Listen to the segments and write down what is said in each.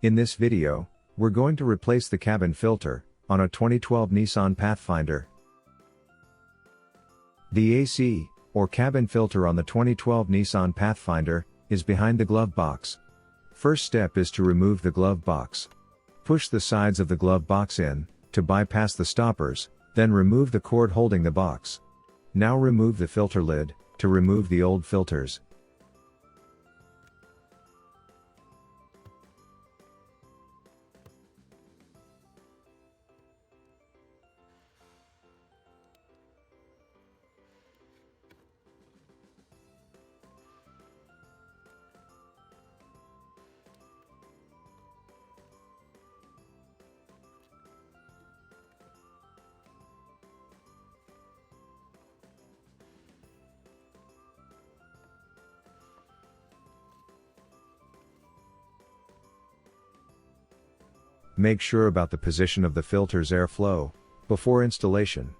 In this video, we're going to replace the cabin filter on a 2012 Nissan Pathfinder. The AC, or cabin filter on the 2012 Nissan Pathfinder, is behind the glove box. First step is to remove the glove box. Push the sides of the glove box in, to bypass the stoppers, then remove the cord holding the box. Now remove the filter lid, to remove the old filters. Make sure about the position of the filter's airflow before installation.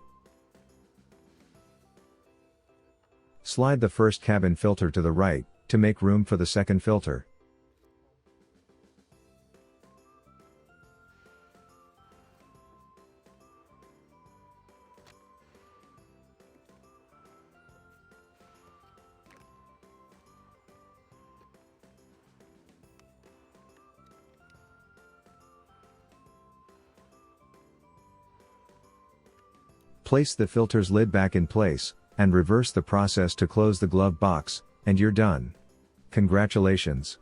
Slide the first cabin filter to the right to make room for the second filter. Place the filter's lid back in place, and reverse the process to close the glove box, and you're done. Congratulations!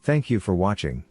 Thank you for watching.